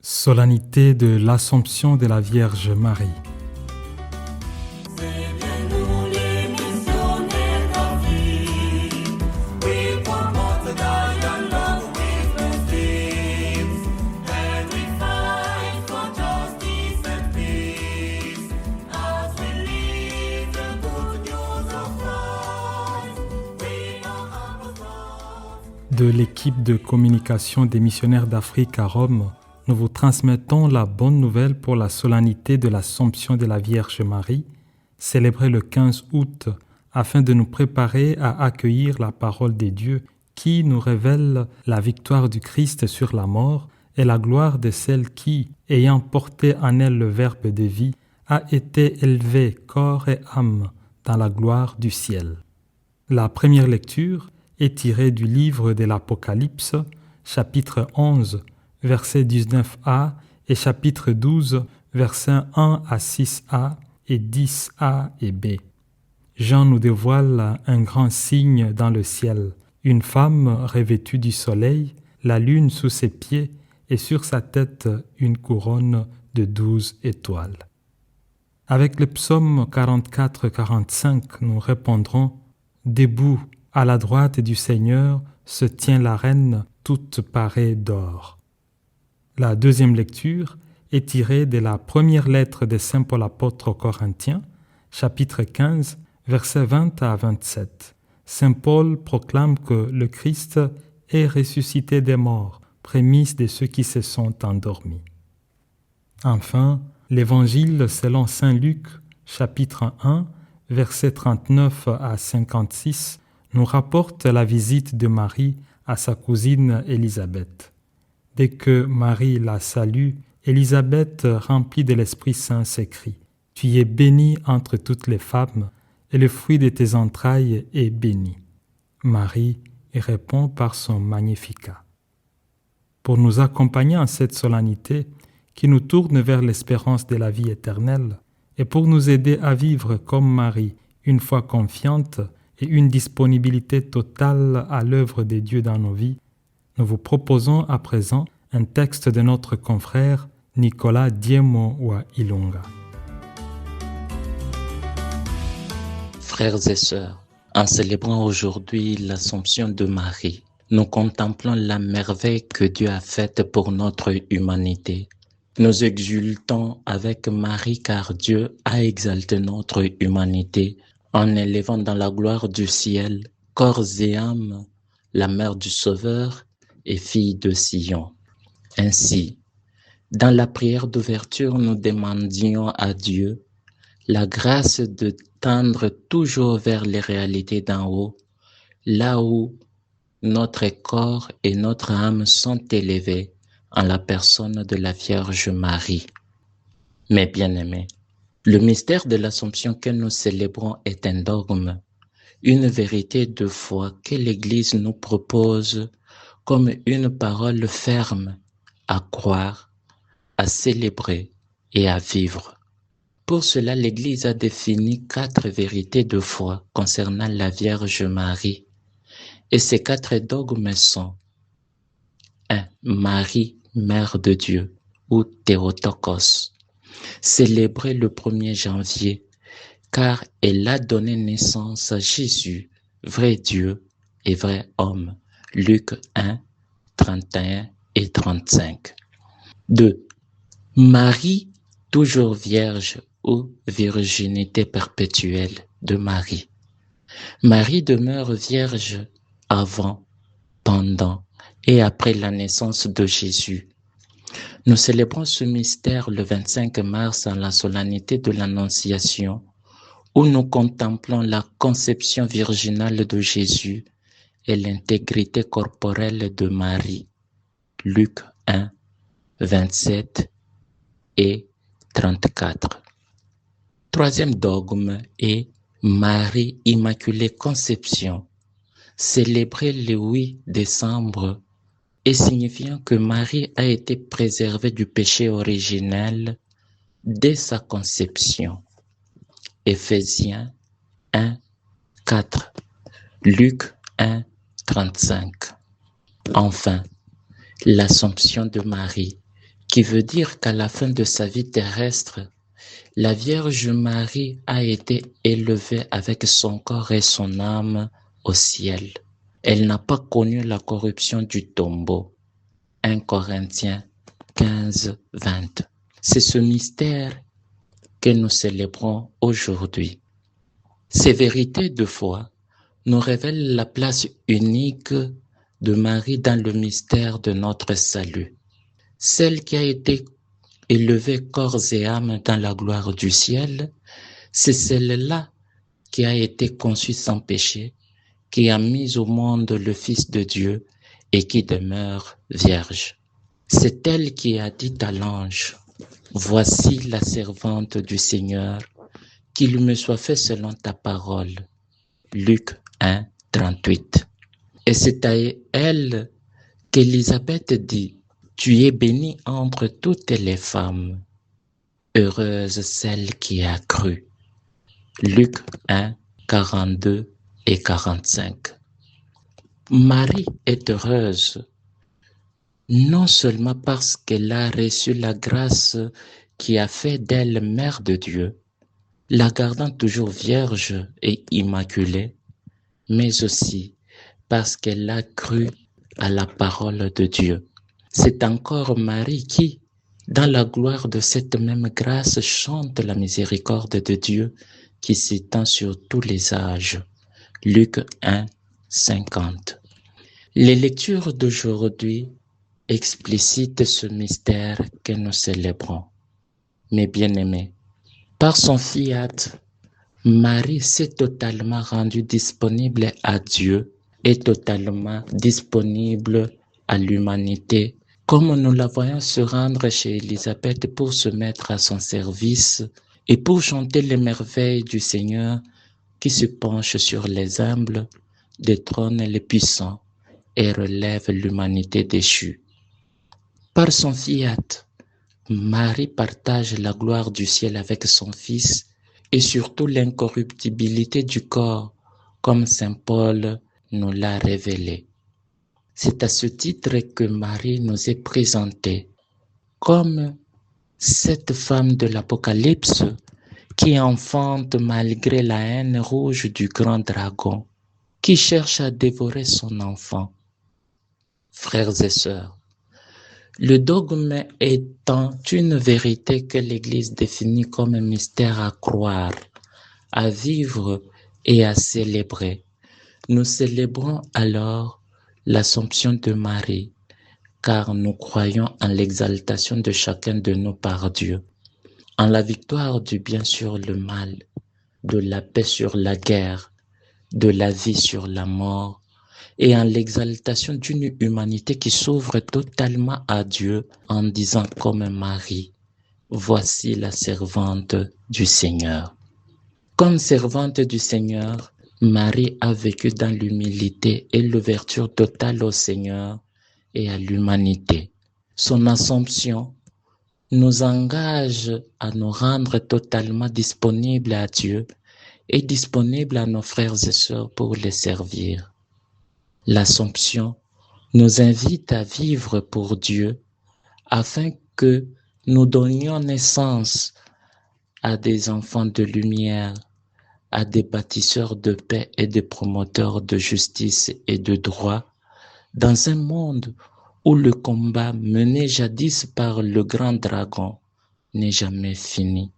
Solennité de l'Assomption de la Vierge Marie. De l'équipe de communication des missionnaires d'Afrique à Rome, nous vous transmettons la bonne nouvelle pour la solennité de l'Assomption de la Vierge Marie, célébrée le 15 août, afin de nous préparer à accueillir la parole de Dieu qui nous révèle la victoire du Christ sur la mort et la gloire de celle qui, ayant porté en elle le Verbe de vie, a été élevée corps et âme dans la gloire du ciel. La première lecture est tirée du livre de l'Apocalypse, chapitre 11, versets 19a et chapitre 12, versets 1 à 6a et 10a et b. Jean nous dévoile un grand signe dans le ciel, une femme revêtue du soleil, la lune sous ses pieds et sur sa tête une couronne de 12 étoiles. Avec le psaume 44-45, nous répondrons « Debout, à la droite du Seigneur, se tient la reine toute parée d'or. » La deuxième lecture est tirée de la première lettre de Saint Paul apôtre aux Corinthiens, chapitre 15, versets 20 à 27. Saint Paul proclame que le Christ est ressuscité des morts, prémisse de ceux qui se sont endormis. Enfin, l'Évangile selon Saint Luc, chapitre 1, versets 39 à 56, nous rapporte la visite de Marie à sa cousine Élisabeth. Dès que Marie la salue, Élisabeth, remplie de l'Esprit Saint, s'écrie « Tu es bénie entre toutes les femmes, et le fruit de tes entrailles est béni. » Marie y répond par son Magnificat. Pour nous accompagner en cette solennité qui nous tourne vers l'espérance de la vie éternelle, et pour nous aider à vivre comme Marie, une foi confiante et une disponibilité totale à l'œuvre de Dieu dans nos vies, nous vous proposons à présent un texte de notre confrère Nicolas Diemo wa Ilunga. Frères et sœurs, en célébrant aujourd'hui l'Assomption de Marie, nous contemplons la merveille que Dieu a faite pour notre humanité. Nous exultons avec Marie car Dieu a exalté notre humanité en élevant dans la gloire du ciel, corps et âme, la mère du Sauveur et fille de Sion. Ainsi, dans la prière d'ouverture, nous demandions à Dieu la grâce de tendre toujours vers les réalités d'en haut, là où notre corps et notre âme sont élevés en la personne de la Vierge Marie. Mes bien-aimés, le mystère de l'Assomption que nous célébrons est un dogme, une vérité de foi que l'Église nous propose comme une parole ferme à croire, à célébrer et à vivre. Pour cela, l'Église a défini 4 vérités de foi concernant la Vierge Marie. Et ces 4 dogmes sont 1. Marie, Mère de Dieu, ou Théotokos, célébrée le 1er janvier, car elle a donné naissance à Jésus, vrai Dieu et vrai homme. Luc 1, 31 et 35. 2. Marie, toujours vierge, ou virginité perpétuelle de Marie. Marie demeure vierge avant, pendant et après la naissance de Jésus. Nous célébrons ce mystère le 25 mars en la solennité de l'Annonciation, où nous contemplons la conception virginale de Jésus et l'intégrité corporelle de Marie. Luc 1, 27 et 34. Troisième dogme est Marie Immaculée Conception, célébrée le 8 décembre et signifiant que Marie a été préservée du péché originel dès sa conception. Éphésiens 1, 4, Luc 1, 35. Enfin, l'Assomption de Marie qui veut dire qu'à la fin de sa vie terrestre, la Vierge Marie a été élevée avec son corps et son âme au ciel. Elle n'a pas connu la corruption du tombeau. 1 Corinthiens 15, 20. C'est ce mystère que nous célébrons aujourd'hui. Ces vérités de foi nous révèlent la place unique de Marie dans le mystère de notre salut. Celle qui a été élevée corps et âme dans la gloire du ciel, c'est celle-là qui a été conçue sans péché, qui a mis au monde le Fils de Dieu et qui demeure vierge. C'est elle qui a dit à l'ange, « Voici la servante du Seigneur, qu'il me soit fait selon ta parole. » Luc 1, 38. Et c'est à elle qu'Élisabeth dit, « Tu es bénie entre toutes les femmes. Heureuse celle qui a cru. » Luc 1, 42 et 45. Marie est heureuse, non seulement parce qu'elle a reçu la grâce qui a fait d'elle mère de Dieu, la gardant toujours vierge et immaculée, mais aussi parce qu'elle a cru à la parole de Dieu. C'est encore Marie qui, dans la gloire de cette même grâce, chante la miséricorde de Dieu qui s'étend sur tous les âges. Luc 1, 50. Les lectures d'aujourd'hui explicitent ce mystère que nous célébrons. Mes bien-aimés, par son fiat, Marie s'est totalement rendue disponible à Dieu et totalement disponible à l'humanité, comme nous la voyons se rendre chez Élisabeth pour se mettre à son service et pour chanter les merveilles du Seigneur qui se penche sur les humbles, détrône les puissants et relève l'humanité déchue. Par son fiat, Marie partage la gloire du ciel avec son Fils et surtout l'incorruptibilité du corps, comme saint Paul nous l'a révélé. C'est à ce titre que Marie nous est présentée comme cette femme de l'Apocalypse qui enfante malgré la haine rouge du grand dragon, qui cherche à dévorer son enfant. Frères et sœurs, le dogme étant une vérité que l'Église définit comme un mystère à croire, à vivre et à célébrer, nous célébrons alors l'Assomption de Marie, car nous croyons en l'exaltation de chacun de nous par Dieu, en la victoire du bien sur le mal, de la paix sur la guerre, de la vie sur la mort, et en l'exaltation d'une humanité qui s'ouvre totalement à Dieu en disant comme Marie, « Voici la servante du Seigneur ». Comme servante du Seigneur, Marie a vécu dans l'humilité et l'ouverture totale au Seigneur et à l'humanité. Son Assomption nous engage à nous rendre totalement disponibles à Dieu et disponibles à nos frères et sœurs pour les servir. L'Assomption nous invite à vivre pour Dieu afin que nous donnions naissance à des enfants de lumière, à des bâtisseurs de paix et des promoteurs de justice et de droit, dans un monde où le combat mené jadis par le grand dragon n'est jamais fini.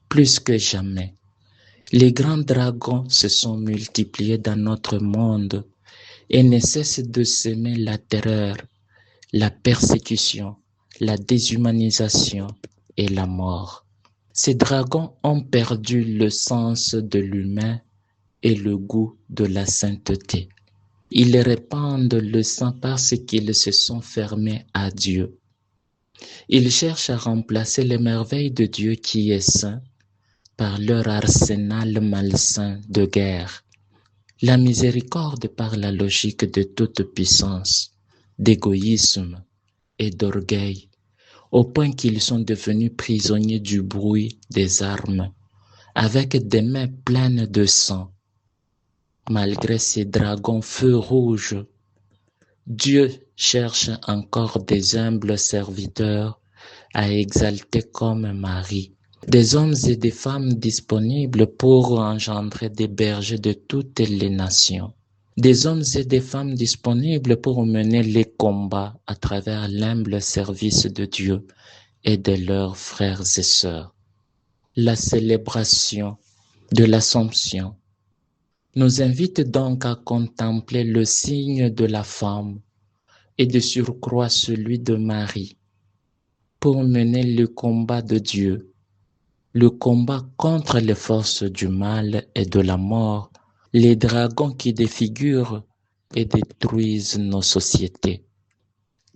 Plus que jamais, les grands dragons se sont multipliés dans notre monde et ne cessent de semer la terreur, la persécution, la déshumanisation et la mort. Ces dragons ont perdu le sens de l'humain et le goût de la sainteté. Ils répandent le sang parce qu'ils se sont fermés à Dieu. Ils cherchent à remplacer les merveilles de Dieu qui est saint par leur arsenal malsain de guerre. La miséricorde par la logique de toute puissance, d'égoïsme et d'orgueil, au point qu'ils sont devenus prisonniers du bruit des armes, avec des mains pleines de sang. Malgré ces dragons feu rouge, Dieu cherche encore des humbles serviteurs à exalter comme Marie. Des hommes et des femmes disponibles pour engendrer des bergers de toutes les nations. Des hommes et des femmes disponibles pour mener les combats à travers l'humble service de Dieu et de leurs frères et sœurs. La célébration de l'Assomption nous invite donc à contempler le signe de la femme et de surcroît celui de Marie pour mener le combat de Dieu, le combat contre les forces du mal et de la mort, les dragons qui défigurent et détruisent nos sociétés.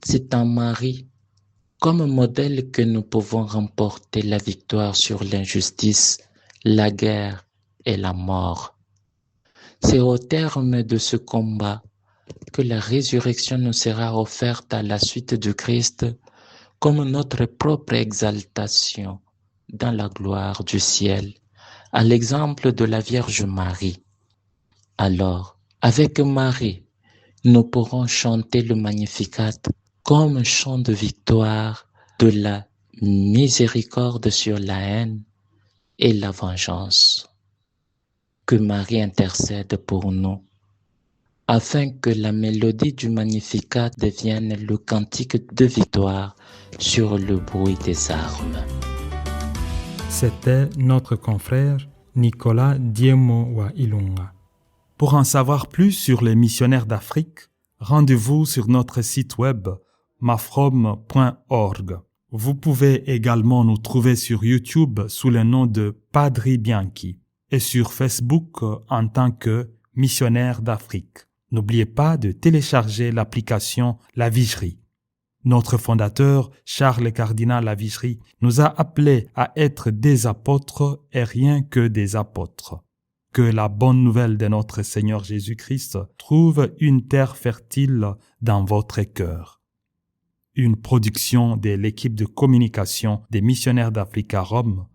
C'est en Marie, comme modèle, que nous pouvons remporter la victoire sur l'injustice, la guerre et la mort. C'est au terme de ce combat que la résurrection nous sera offerte à la suite du Christ comme notre propre exaltation dans la gloire du ciel, à l'exemple de la Vierge Marie. Alors, avec Marie, nous pourrons chanter le Magnificat comme un chant de victoire de la miséricorde sur la haine et la vengeance. Que Marie intercède pour nous, afin que la mélodie du Magnificat devienne le cantique de victoire sur le bruit des armes. C'était notre confrère Nicolas Diemo wa Ilunga. Pour en savoir plus sur les missionnaires d'Afrique, rendez-vous sur notre site web mafrom.org. Vous pouvez également nous trouver sur YouTube sous le nom de Padri Bianchi et sur Facebook en tant que missionnaire d'Afrique. N'oubliez pas de télécharger l'application La Vigerie. Notre fondateur, Charles Cardinal Lavigerie, nous a appelés à être des apôtres et rien que des apôtres. Que la bonne nouvelle de notre Seigneur Jésus-Christ trouve une terre fertile dans votre cœur. Une production de l'équipe de communication des missionnaires d'Afrique à Rome,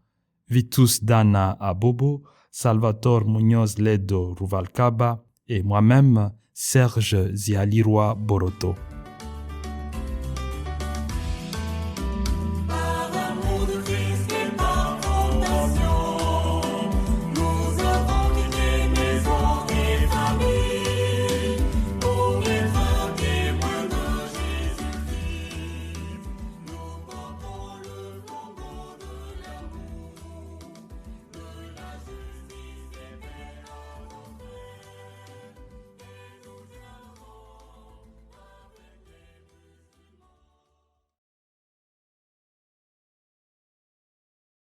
Vitus Dana Abobo, Salvatore Munoz Ledo Ruvalcaba et moi-même, Serge Zialiroa Boroto.